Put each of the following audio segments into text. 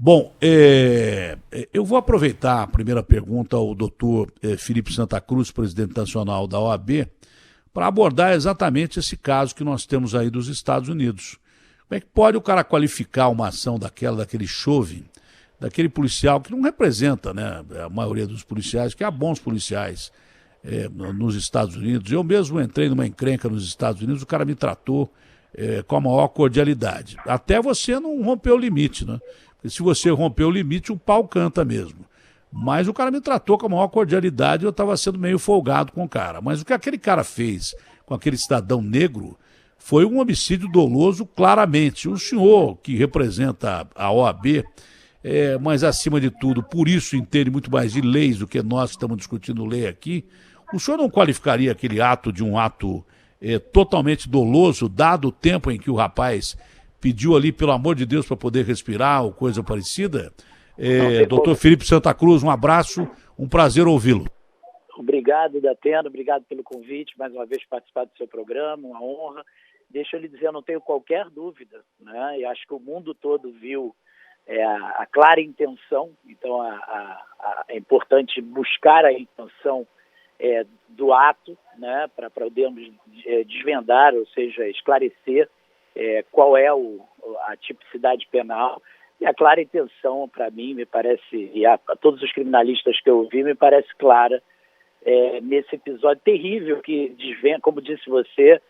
Bom, eu vou aproveitar a primeira pergunta ao doutor Felipe Santa Cruz, presidente nacional da OAB, para abordar exatamente esse caso que nós temos aí dos Estados Unidos. Como é que pode o cara qualificar uma ação daquele chove, daquele policial que não representa, né, a maioria dos policiais, que há bons policiais nos Estados Unidos. Eu mesmo entrei numa encrenca nos Estados Unidos, o cara me tratou com a maior cordialidade. Até você não rompeu o limite, né? Porque se você rompeu o limite, o pau canta mesmo. Mas o cara me tratou com a maior cordialidade e eu estava sendo meio folgado com o cara. Mas o que aquele cara fez com aquele cidadão negro foi um homicídio doloso claramente. O senhor, que representa a OAB, mas acima de tudo, por isso entende muito mais de leis do que nós que estamos discutindo lei aqui, o senhor não qualificaria aquele ato de um ato totalmente doloso, dado o tempo em que o rapaz pediu ali, pelo amor de Deus, para poder respirar ou coisa parecida? Doutor Felipe Santa Cruz, um abraço, um prazer ouvi-lo. Obrigado, Datena, obrigado pelo convite, mais uma vez participar do seu programa, uma honra. Deixa eu lhe dizer, eu não tenho qualquer dúvida, né? E acho que o mundo todo viu a clara intenção, então é importante buscar a intenção do ato, né, para podermos desvendar, ou seja, esclarecer qual é a tipicidade penal. E a clara intenção, para mim, me parece, e a todos os criminalistas que eu ouvi, me parece clara nesse episódio terrível que desvenda, como disse você,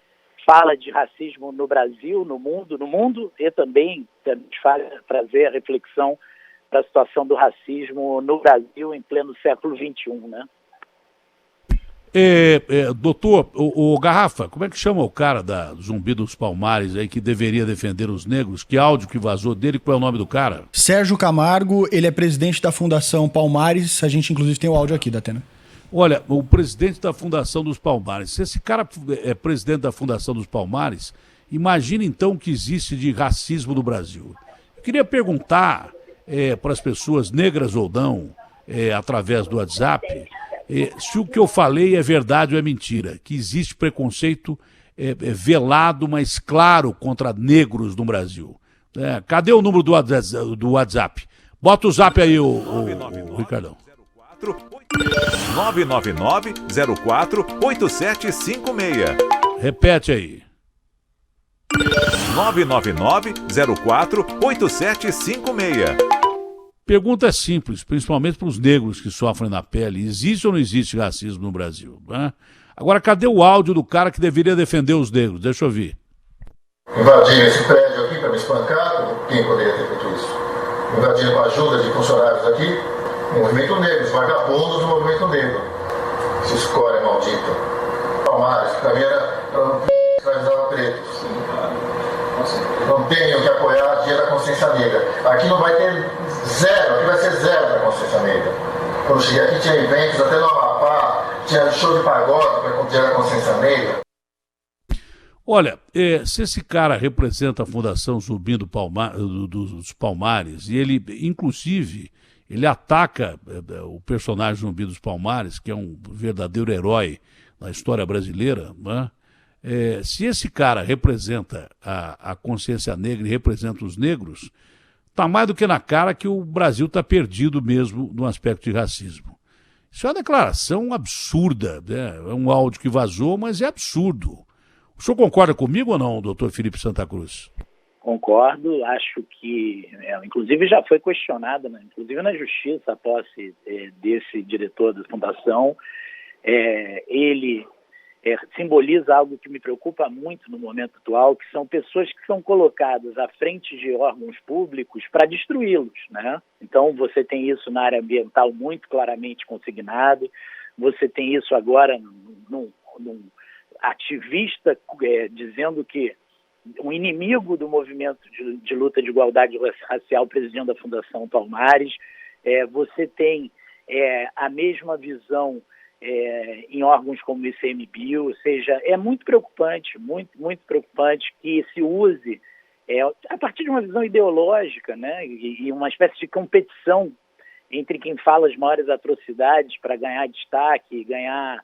fala de racismo no Brasil, no mundo e também faz trazer a reflexão para a situação do racismo no Brasil em pleno século XXI, né? Doutor, o Garrafa, como é que chama o cara da Zumbi dos Palmares aí que deveria defender os negros? Que áudio que vazou dele? Qual é o nome do cara? Sérgio Camargo, ele é presidente da Fundação Palmares, a gente inclusive tem o áudio aqui, Datena. Olha, o presidente da Fundação dos Palmares, se esse cara é presidente da Fundação dos Palmares, imagina então o que existe de racismo no Brasil. Eu queria perguntar para as pessoas, negras ou não, através do WhatsApp, se o que eu falei é verdade ou é mentira, que existe preconceito velado, mas claro, contra negros no Brasil. Cadê o número do WhatsApp? Bota o zap aí, o Ricardão. 999-04-8756. Repete aí. 999-04-8756. Pergunta é simples, principalmente para os negros que sofrem na pele. Existe ou não existe racismo no Brasil? Né? Agora, cadê o áudio do cara que deveria defender os negros? Deixa eu ouvir. Invadiram esse prédio aqui para me espancar? Quem poderia ter feito isso? Invadiram com a ajuda de funcionários aqui? Movimento negro, os vagabundos do movimento negro. Essa escória maldita. Palmares, que para mim era escravizava pretos. Não tenho que apoiar a Dia da Consciência Negra. Aqui não vai ter zero, aqui vai ser zero da Consciência Negra. Quando eu cheguei aqui tinha eventos, até no Amapá, tinha show de pagode para o Dia da Consciência Negra. Olha, se esse cara representa a Fundação Zumbi dos Palmares, e ele, inclusive, ele ataca o personagem Zumbi dos Palmares, que é um verdadeiro herói na história brasileira, né? Se esse cara representa a consciência negra e representa os negros, está mais do que na cara que o Brasil está perdido mesmo no aspecto de racismo. Isso é uma declaração absurda, né? É um áudio que vazou, mas é absurdo. O senhor concorda comigo ou não, doutor Felipe Santa Cruz? Concordo, acho que, inclusive já foi questionada, né? Inclusive na justiça, a posse desse diretor da fundação. Ele simboliza algo que me preocupa muito no momento atual, que são pessoas que são colocadas à frente de órgãos públicos para destruí-los, né? Então você tem isso na área ambiental muito claramente consignado, você tem isso agora num ativista dizendo que um inimigo do movimento de luta de igualdade racial presidindo a Fundação Palmares. Você tem a mesma visão em órgãos como o ICMBio, ou seja, é muito preocupante, muito preocupante que se use a partir de uma visão ideológica, né, e uma espécie de competição entre quem fala as maiores atrocidades para ganhar destaque, ganhar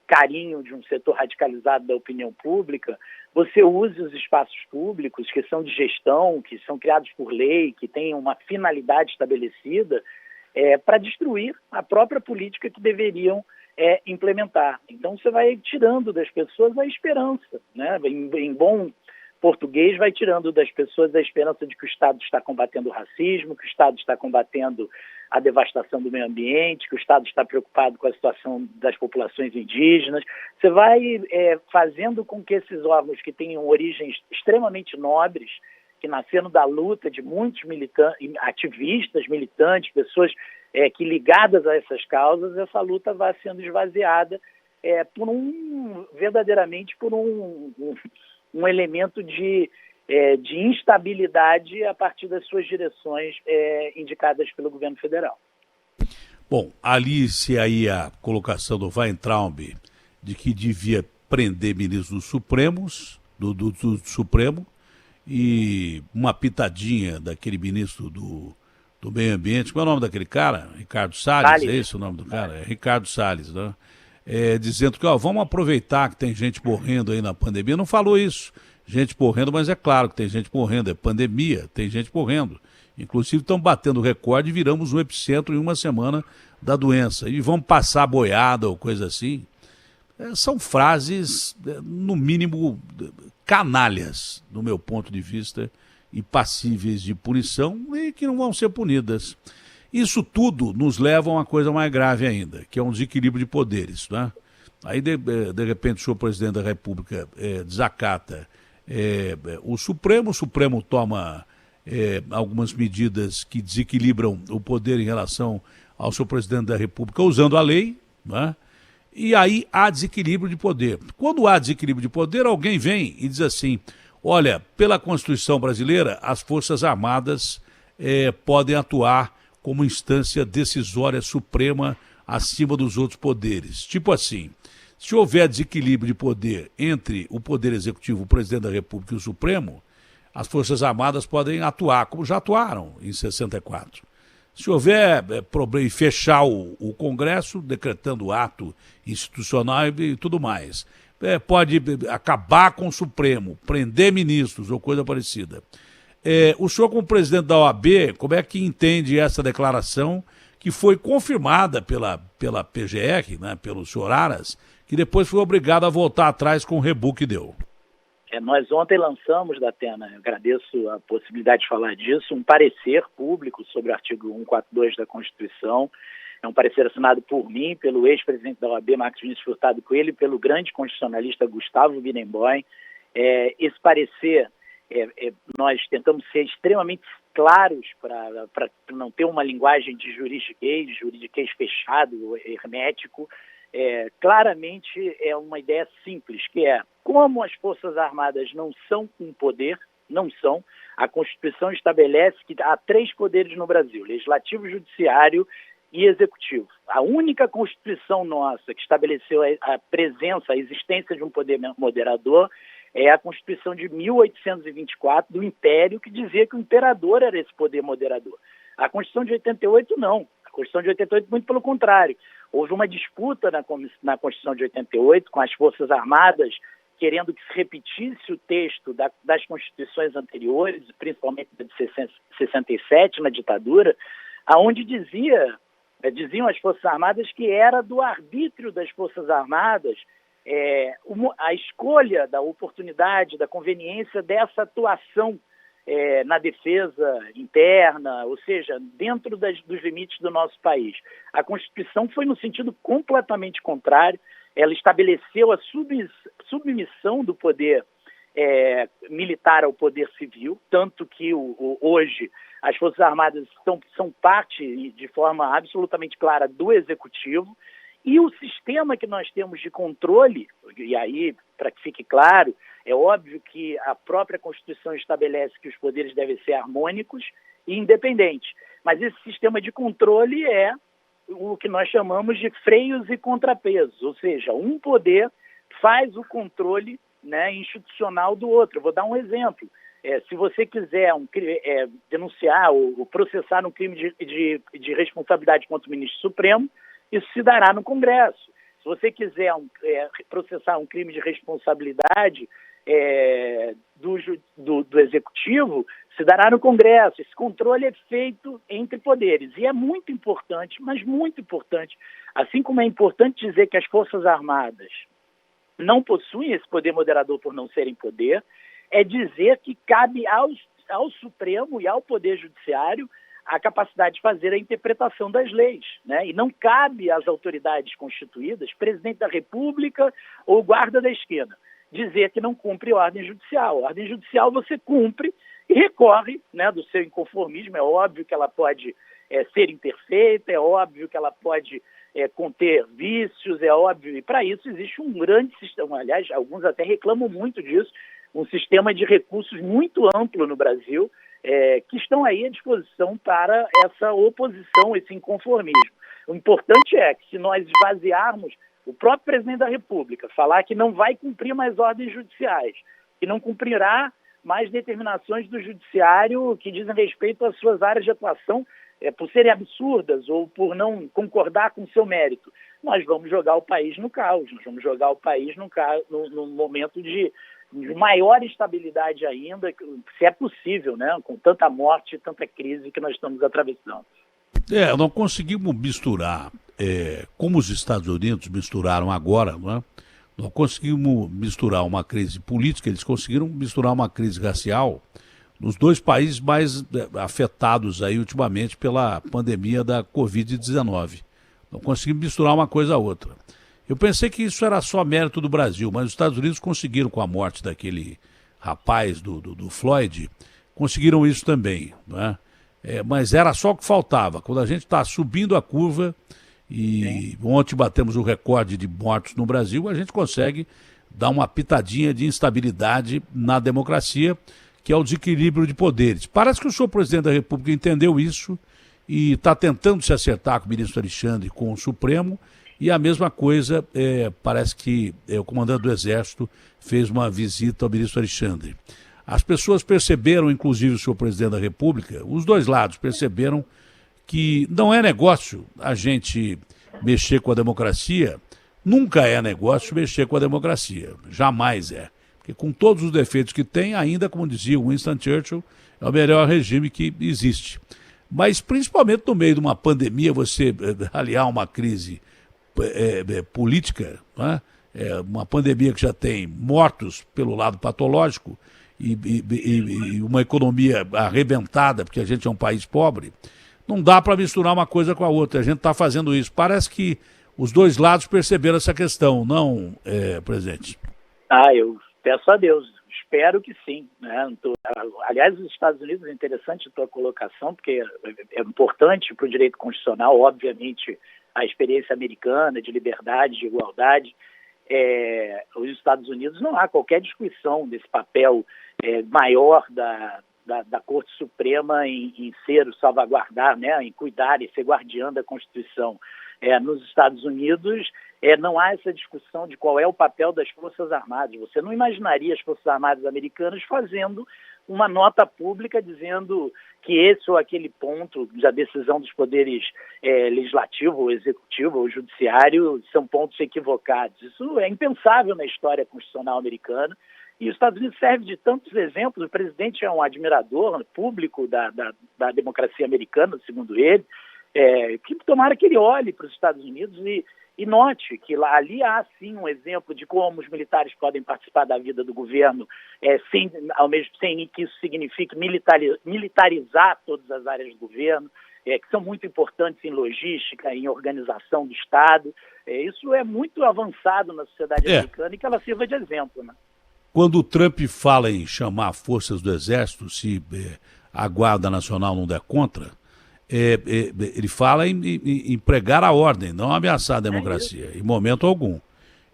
carinho de um setor radicalizado da opinião pública, você use os espaços públicos que são de gestão, que são criados por lei, que têm uma finalidade estabelecida, para destruir a própria política que deveriam implementar. Então você vai tirando das pessoas a esperança, né? Em bom português, vai tirando das pessoas a esperança de que o Estado está combatendo o racismo, que o Estado está combatendo a devastação do meio ambiente, que o Estado está preocupado com a situação das populações indígenas. Você vai fazendo com que esses órgãos que tenham origens extremamente nobres, que nasceram da luta de muitos ativistas, militantes, pessoas que ligadas a essas causas, essa luta vai sendo esvaziada verdadeiramente por um elemento de instabilidade a partir das suas direções indicadas pelo governo federal. Bom, alice aí a colocação do Weintraub de que devia prender ministros Supremos, do Supremo, e uma pitadinha daquele ministro do Meio Ambiente, qual é o nome daquele cara? Ricardo Salles, é esse o nome do cara? É Ricardo Salles, né? Dizendo que vamos aproveitar que tem gente morrendo aí na pandemia. Não falou isso, gente morrendo, mas é claro que tem gente morrendo, é pandemia, tem gente morrendo. Inclusive estão batendo recorde e viramos o epicentro em uma semana da doença. E vamos passar boiada ou coisa assim. São frases, no mínimo, canalhas, do meu ponto de vista, e passíveis de punição e que não vão ser punidas. Isso tudo nos leva a uma coisa mais grave ainda, que é um desequilíbrio de poderes, né? Aí, de repente, o senhor presidente da República desacata o Supremo toma algumas medidas que desequilibram o poder em relação ao senhor presidente da República, usando a lei, né? E aí há desequilíbrio de poder. Quando há desequilíbrio de poder, alguém vem e diz assim, olha, pela Constituição brasileira, as Forças Armadas podem atuar como instância decisória suprema acima dos outros poderes. Tipo assim, se houver desequilíbrio de poder entre o Poder Executivo, o Presidente da República e o Supremo, as Forças Armadas podem atuar, como já atuaram em 64. Se houver problema em fechar o Congresso, decretando ato institucional e tudo mais, pode acabar com o Supremo, prender ministros ou coisa parecida. O senhor, como presidente da OAB, como é que entende essa declaração que foi confirmada pela PGR, né, pelo senhor Aras, que depois foi obrigado a voltar atrás com o rebu que deu? Nós ontem lançamos, Datena, eu agradeço a possibilidade de falar disso, um parecer público sobre o artigo 142 da Constituição. É um parecer assinado por mim, pelo ex-presidente da OAB, Marcos Vinícius Furtado Coelho, e pelo grande constitucionalista Gustavo Birenboim. Esse parecer, nós tentamos ser extremamente claros para não ter uma linguagem de juridiquês fechado, hermético. Claramente é uma ideia simples, que é como as Forças Armadas não são um poder, a Constituição estabelece que há 3 poderes no Brasil, legislativo, judiciário e executivo. A única Constituição nossa que estabeleceu a presença, a existência de um poder moderador é a Constituição de 1824 do Império, que dizia que o imperador era esse poder moderador. A Constituição de 88 não. A Constituição de 88, muito pelo contrário. Houve uma disputa na Constituição de 88 com as Forças Armadas, querendo que se repetisse o texto das constituições anteriores, principalmente da de 67, na ditadura, onde diziam as Forças Armadas que era do arbítrio das Forças Armadas a escolha da oportunidade, da conveniência dessa atuação na defesa interna, ou seja, dentro dos limites do nosso país. A Constituição foi no sentido completamente contrário. Ela estabeleceu a submissão do poder militar ao poder civil, tanto que hoje as Forças Armadas são parte, de forma absolutamente clara, do Executivo, e o sistema que nós temos de controle, e aí, para que fique claro, é óbvio que a própria Constituição estabelece que os poderes devem ser harmônicos e independentes, mas esse sistema de controle é o que nós chamamos de freios e contrapesos, ou seja, um poder faz o controle, né, institucional do outro. Eu vou dar um exemplo. Se você quiser denunciar ou processar um crime de responsabilidade contra o ministro Supremo, isso se dará no Congresso. Se você quiser processar um crime de responsabilidade do Executivo, se dará no Congresso. Esse controle é feito entre poderes. E é muito importante, mas muito importante, assim como é importante dizer que as Forças Armadas não possuem esse poder moderador por não serem poder, é dizer que cabe ao Supremo e ao Poder Judiciário a capacidade de fazer a interpretação das leis, né? E não cabe às autoridades constituídas, presidente da República ou guarda da esquina, dizer que não cumpre ordem judicial. Ordem judicial você cumpre e recorre, né, do seu inconformismo. É óbvio que ela pode ser imperfeita, é óbvio que ela pode conter vícios, é óbvio, e para isso existe um grande sistema, aliás, alguns até reclamam muito disso, um sistema de recursos muito amplo no Brasil, que estão aí à disposição para essa oposição, esse inconformismo. O importante é que se nós esvaziarmos o próprio presidente da República, falar que não vai cumprir mais ordens judiciais, que não cumprirá mais determinações do judiciário que dizem respeito às suas áreas de atuação, por serem absurdas ou por não concordar com o seu mérito, nós vamos jogar o país no caos, nós vamos jogar o país no momento de maior instabilidade ainda, se é possível, né, com tanta morte e tanta crise que nós estamos atravessando. Não conseguimos misturar, como os Estados Unidos misturaram agora, né? Não conseguimos misturar uma crise política, eles conseguiram misturar uma crise racial nos dois países mais afetados aí ultimamente pela pandemia da Covid-19. Não conseguimos misturar uma coisa a outra. Eu pensei que isso era só mérito do Brasil, mas os Estados Unidos conseguiram, com a morte daquele rapaz do Floyd, conseguiram isso também, né? Mas era só o que faltava. Quando a gente está subindo a curva, e ontem batemos o recorde de mortos no Brasil, a gente consegue dar uma pitadinha de instabilidade na democracia, que é o desequilíbrio de poderes. Parece que o senhor presidente da República entendeu isso e está tentando se acertar com o ministro Alexandre, com o Supremo, e a mesma coisa, parece que o comandante do Exército fez uma visita ao ministro Alexandre. As pessoas perceberam, inclusive o senhor presidente da República, os dois lados perceberam que não é negócio a gente mexer com a democracia, nunca é negócio mexer com a democracia, jamais é. Porque com todos os defeitos que tem, ainda, como dizia Winston Churchill, é o melhor regime que existe. Mas principalmente no meio de uma pandemia, você aliar uma crise política, né? Uma pandemia que já tem mortos pelo lado patológico e uma economia arrebentada, porque a gente é um país pobre, não dá para misturar uma coisa com a outra. A gente está fazendo isso. Parece que os dois lados perceberam essa questão, não, presidente? Eu peço a Deus, espero que sim, né? Aliás, os Estados Unidos, é interessante a tua colocação, porque é importante para o direito constitucional, obviamente, a experiência americana de liberdade, de igualdade. Os Estados Unidos, não há qualquer discussão desse papel maior da Corte Suprema em salvaguardar, né, em cuidar e ser guardiã da Constituição. Nos Estados Unidos, não há essa discussão de qual é o papel das Forças Armadas. Você não imaginaria as Forças Armadas americanas fazendo uma nota pública dizendo que esse ou aquele ponto da decisão dos poderes legislativo, executivo ou judiciário são pontos equivocados. Isso é impensável na história constitucional americana. E os Estados Unidos serve de tantos exemplos. O presidente é um admirador público da democracia americana, segundo ele, que tomara que ele olhe para os Estados Unidos e note que ali há, sim, um exemplo de como os militares podem participar da vida do governo sem que isso signifique militarizar todas as áreas do governo, que são muito importantes em logística, em organização do Estado. Isso é muito avançado na sociedade americana e que ela sirva de exemplo, né? Quando o Trump fala em chamar forças do Exército, se a Guarda Nacional não der contra, ele fala em pregar a ordem, não ameaçar a democracia, em momento algum.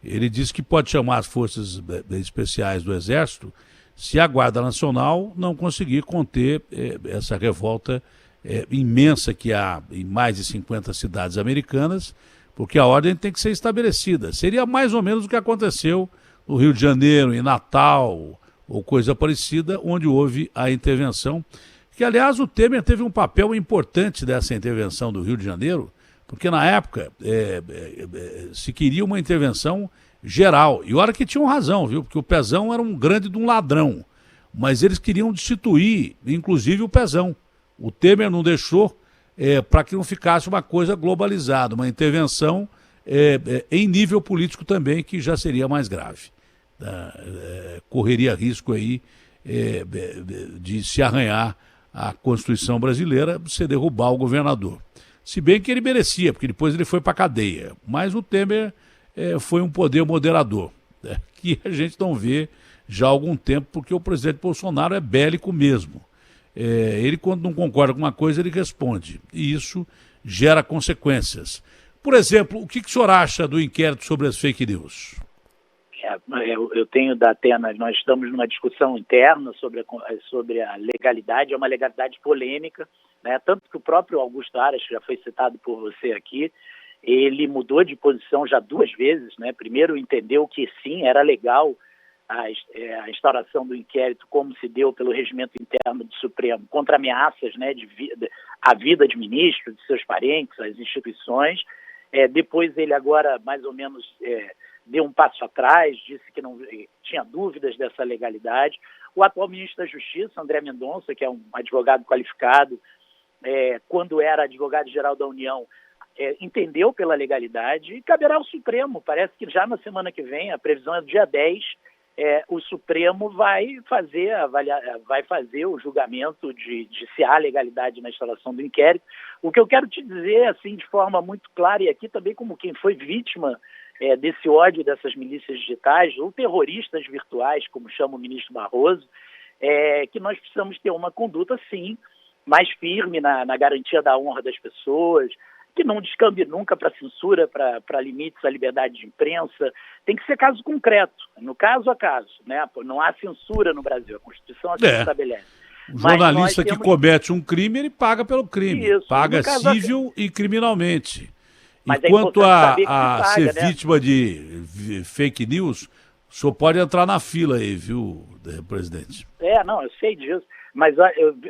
Ele diz que pode chamar as forças especiais do Exército se a Guarda Nacional não conseguir conter essa revolta imensa que há em mais de 50 cidades americanas, porque a ordem tem que ser estabelecida. Seria mais ou menos o que aconteceu no Rio de Janeiro, em Natal, ou coisa parecida, onde houve a intervenção. Que, aliás, o Temer teve um papel importante dessa intervenção do Rio de Janeiro, Porque na época se queria uma intervenção geral. E olha que tinham razão, viu? Porque o Pezão era um grande de um ladrão. Mas eles queriam destituir, inclusive, o Pezão. O Temer não deixou para que não ficasse uma coisa globalizada, uma intervenção em nível político também, que já seria mais grave. Correria risco aí de se arranhar a Constituição brasileira, se derrubar o governador. Se bem que ele merecia, porque depois ele foi para a cadeia. Mas o Temer foi um poder moderador, que a gente não vê já há algum tempo, porque o presidente Bolsonaro é bélico mesmo. Ele, quando não concorda com uma coisa, ele responde. E isso gera consequências. Por exemplo, o que o senhor acha do inquérito sobre as fake news? Eu tenho da Atena, nós estamos numa discussão interna sobre a legalidade, é uma legalidade polêmica, né? Tanto que o próprio Augusto Aras, que já foi citado por você aqui, ele mudou de posição já 2 vezes, né? Primeiro entendeu que sim, era legal a instauração do inquérito, como se deu pelo regimento interno do Supremo, contra ameaças, né, à vida de ministro, de seus parentes, às instituições. Depois ele agora, mais ou menos, deu um passo atrás, disse que não tinha dúvidas dessa legalidade. O atual ministro da Justiça, André Mendonça, que é um advogado qualificado, quando era advogado-geral da União, entendeu pela legalidade e caberá ao Supremo. Parece que já na semana que vem, a previsão é do dia 10, o Supremo vai fazer o julgamento de se há legalidade na instalação do inquérito. O que eu quero te dizer, assim, de forma muito clara, e aqui também como quem foi vítima desse ódio dessas milícias digitais, ou terroristas virtuais, como chama o ministro Barroso, que nós precisamos ter uma conduta, sim, mais firme na garantia da honra das pessoas, que não descambe nunca para censura, para limites à liberdade de imprensa. Tem que ser caso concreto, no caso a caso, né? Não há censura no Brasil, a Constituição assim estabelece. O jornalista que comete um crime, ele paga pelo crime. Isso, paga civil e criminalmente. Mas enquanto a ser vítima de fake news, o senhor pode entrar na fila aí, viu, presidente? Não, eu sei disso. Mas,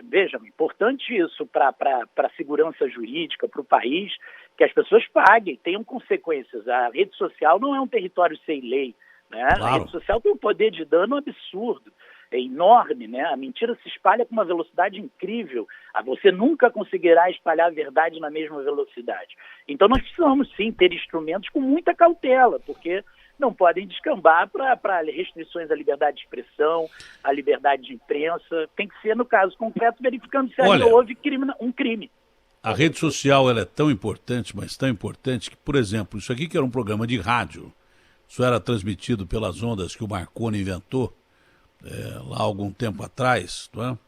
veja, importante isso para a segurança jurídica, para o país, que as pessoas paguem, tenham consequências. A rede social não é um território sem lei, né? Claro. A rede social tem um poder de dano absurdo, é enorme, né? A mentira se espalha com uma velocidade incrível. Você nunca conseguirá espalhar a verdade na mesma velocidade. Então nós precisamos, sim, ter instrumentos com muita cautela, porque não podem descambar para restrições à liberdade de expressão, à liberdade de imprensa. Tem que ser, no caso concreto, verificando se ali houve um crime. A rede social ela é tão importante, mas tão importante, que, por exemplo, isso aqui que era um programa de rádio, isso era transmitido pelas ondas que o Marconi inventou, lá há algum tempo atrás, não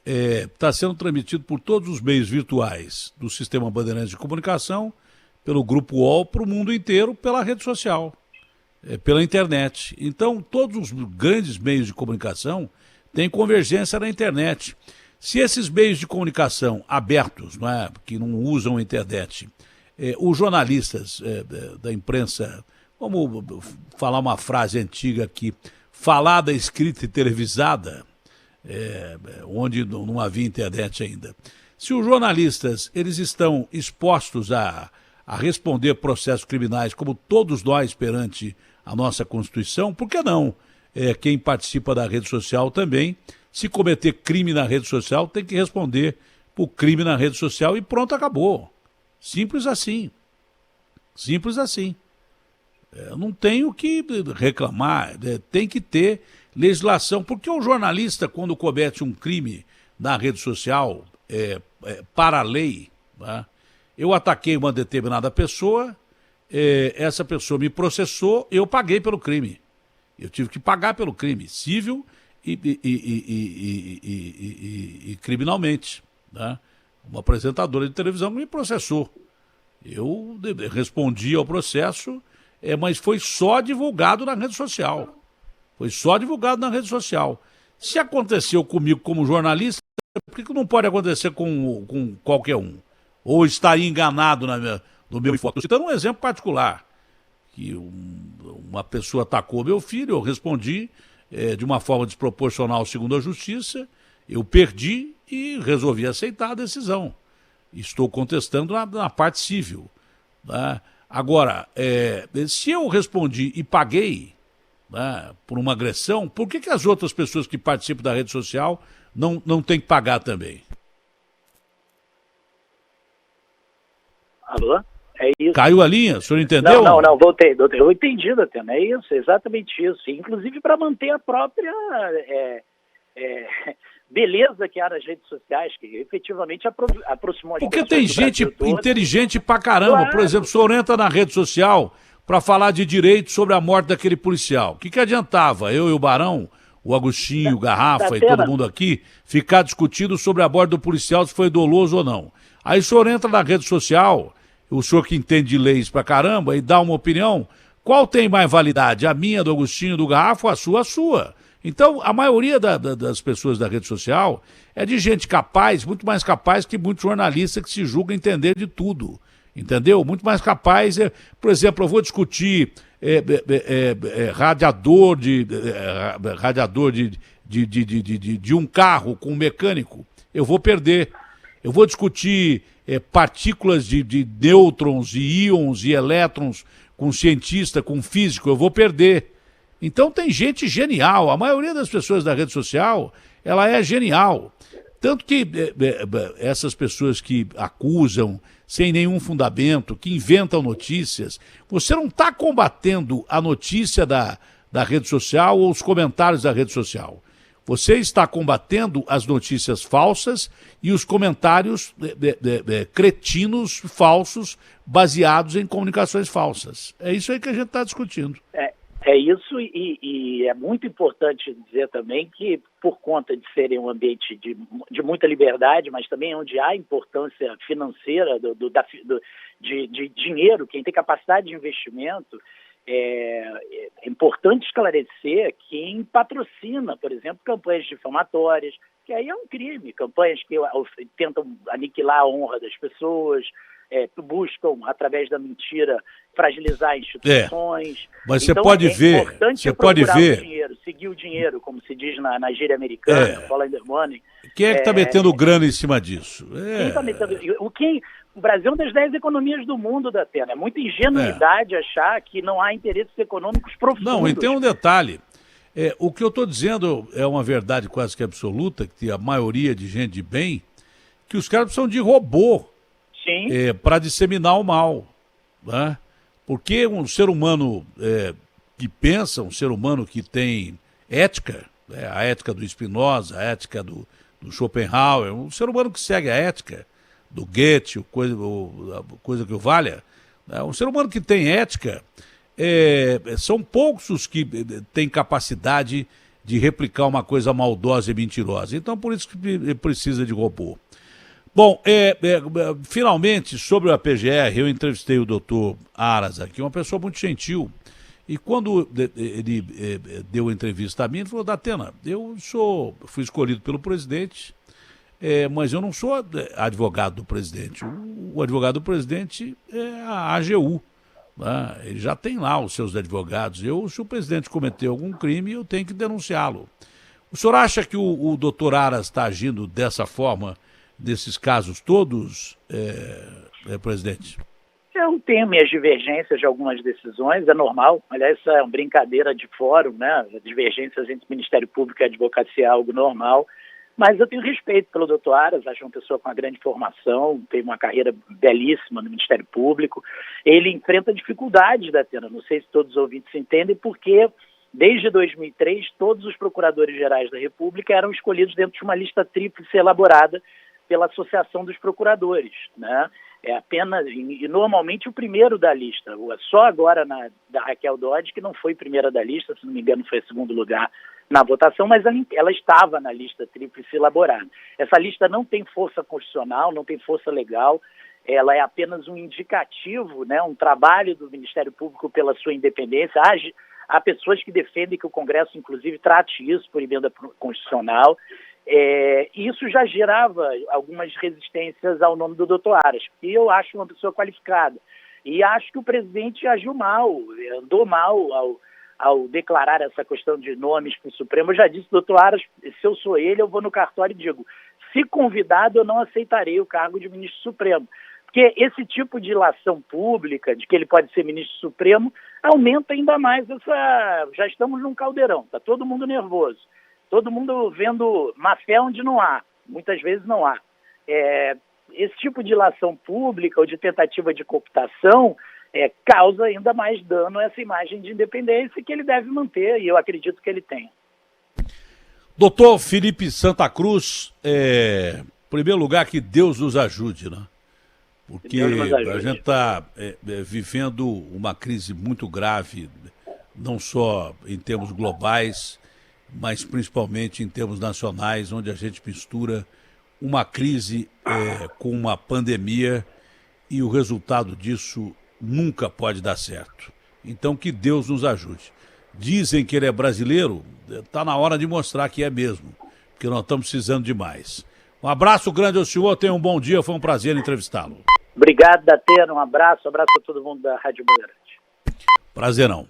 é? Está sendo transmitido por todos os meios virtuais do Sistema Bandeirantes de Comunicação, pelo Grupo UOL, para o mundo inteiro, pela rede social. Pela internet. Então, todos os grandes meios de comunicação têm convergência na internet. Se esses meios de comunicação abertos, não é, que não usam a internet, os jornalistas da imprensa, vamos falar uma frase antiga aqui, falada, escrita e televisada, onde não havia internet ainda. Se os jornalistas eles estão expostos a responder processos criminais, como todos nós perante a nossa Constituição, por que não? Quem participa da rede social também, se cometer crime na rede social, tem que responder por crime na rede social e pronto, acabou. Simples assim. Simples assim. Não tem o que reclamar, tem que ter legislação, porque o jornalista, quando comete um crime na rede social, para a lei, né? Eu ataquei uma determinada pessoa, essa pessoa me processou, eu paguei pelo crime. Eu tive que pagar pelo crime, civil e criminalmente. Né? Uma apresentadora de televisão me processou. Eu respondi ao processo, mas foi só divulgado na rede social. Foi só divulgado na rede social. Se aconteceu comigo como jornalista, por que não pode acontecer com qualquer um? Ou estaria enganado no meu enfoque? Estou citando um exemplo particular, que uma pessoa atacou meu filho, eu respondi de uma forma desproporcional segundo a justiça, eu perdi e resolvi aceitar a decisão. Estou contestando na parte civil. Né? Agora, se eu respondi e paguei, né, por uma agressão, por que as outras pessoas que participam da rede social não têm que pagar também? Alô? É isso. Caiu a linha? O senhor entendeu? Não, voltei. Eu entendi, Datena, é isso, exatamente isso. Inclusive para manter a própria beleza que há nas redes sociais, que efetivamente aproximou as Porque pessoas tem do gente Brasil todo. inteligente pra caramba. Claro. Por exemplo, o senhor entra na rede social para falar de direito sobre a morte daquele policial. O que adiantava eu e o Barão, o Agostinho, o Garrafa e todo mundo aqui, ficar discutindo sobre a morte do policial, se foi doloso ou não? Aí o senhor entra na rede social, o senhor que entende de leis pra caramba, e dá uma opinião, qual tem mais validade? A minha, do Agostinho, do Garrafa, ou a sua? A sua. Então, a maioria das pessoas da rede social é de gente capaz, muito mais capaz que muitos jornalistas que se julgam entender de tudo. Entendeu? Muito mais capaz. Por exemplo, eu vou discutir radiador de um carro com um mecânico, eu vou perder. Eu vou discutir partículas de nêutrons e íons e elétrons com um cientista, com um físico, eu vou perder. Então tem gente genial, a maioria das pessoas da rede social, ela é genial. Tanto que essas pessoas que acusam sem nenhum fundamento, que inventam notícias, você não está combatendo a notícia da rede social ou os comentários da rede social. Você está combatendo as notícias falsas e os comentários cretinos, falsos, baseados em comunicações falsas. É isso aí que a gente está discutindo. É isso, e é muito importante dizer também que, por conta de serem um ambiente de muita liberdade, mas também onde há importância financeira de dinheiro, quem tem capacidade de investimento, é importante esclarecer quem patrocina, por exemplo, campanhas difamatórias, que aí é um crime, campanhas que tentam aniquilar a honra das pessoas, buscam, através da mentira, fragilizar instituições. Mas você pode ver, você pode ver o dinheiro, seguir o dinheiro, como se diz na gíria americana, follow the money. Quem é que está metendo grana em cima disso? Quem está metendo... O Brasil é uma das 10 economias do mundo, Datena. É muita ingenuidade achar que não há interesses econômicos profundos. Não, e tem um detalhe. O que eu estou dizendo é uma verdade quase que absoluta, que a maioria de gente de bem, que os caras precisam de robô para disseminar o mal. Né? Porque um ser humano que pensa, um ser humano que tem ética, a ética do Spinoza, a ética do Schopenhauer, um ser humano que segue a ética do Goethe, coisa que o valha, um ser humano que tem ética, são poucos os que têm capacidade de replicar uma coisa maldosa e mentirosa. Então, por isso que precisa de robô. Bom, finalmente, sobre o APGR, eu entrevistei o doutor Aras aqui, uma pessoa muito gentil, e quando ele deu a entrevista a mim, ele falou: Datena, eu fui escolhido pelo presidente, mas eu não sou advogado do presidente. O advogado do presidente é a AGU. Né? Ele já tem lá os seus advogados. Se o presidente cometeu algum crime, eu tenho que denunciá-lo. O senhor acha que o doutor Aras está agindo dessa forma desses casos todos, presidente? Eu tenho minhas divergências de algumas decisões, é normal. Aliás, isso é uma brincadeira de fórum, né? Divergências entre Ministério Público e advocacia é algo normal. Mas eu tenho respeito pelo doutor Aras, acho uma pessoa com uma grande formação, tem uma carreira belíssima no Ministério Público. Ele enfrenta dificuldades, Datena, não sei se todos os ouvintes entendem, porque desde 2003 todos os procuradores-gerais da República eram escolhidos dentro de uma lista tríplice elaborada pela Associação dos Procuradores, né? E normalmente o primeiro da lista. Só agora da Raquel Dodge, que não foi primeira da lista, se não me engano foi segundo lugar na votação, mas ela estava na lista tríplice elaborada. Essa lista não tem força constitucional, não tem força legal, ela é apenas um indicativo, né, um trabalho do Ministério Público pela sua independência. Há pessoas que defendem que o Congresso, inclusive, trate isso por emenda constitucional. Isso já gerava algumas resistências ao nome do doutor Aras, que eu acho uma pessoa qualificada. E acho que o presidente agiu mal, andou mal ao declarar essa questão de nomes para o Supremo. Eu já disse, doutor Aras, se eu sou ele, eu vou no cartório e digo: se convidado, eu não aceitarei o cargo de ministro supremo. Porque esse tipo de ilação pública, de que ele pode ser ministro supremo, aumenta ainda mais essa... Já estamos num caldeirão, está todo mundo nervoso, todo mundo vendo má fé onde não há, muitas vezes não há. Esse tipo de ilação pública ou de tentativa de cooptação causa ainda mais dano a essa imagem de independência que ele deve manter, e eu acredito que ele tem. Doutor Felipe Santa Cruz, em primeiro lugar, que Deus nos ajude, né? Porque a gente está vivendo uma crise muito grave, não só em termos globais, mas principalmente em termos nacionais, onde a gente mistura uma crise com uma pandemia e o resultado disso nunca pode dar certo. Então que Deus nos ajude. Dizem que ele é brasileiro, está na hora de mostrar que é mesmo, porque nós estamos precisando demais. Um abraço grande ao senhor, tenha um bom dia, foi um prazer entrevistá-lo. Obrigado, Datena, um abraço a todo mundo da Rádio Bandeirante. Prazerão.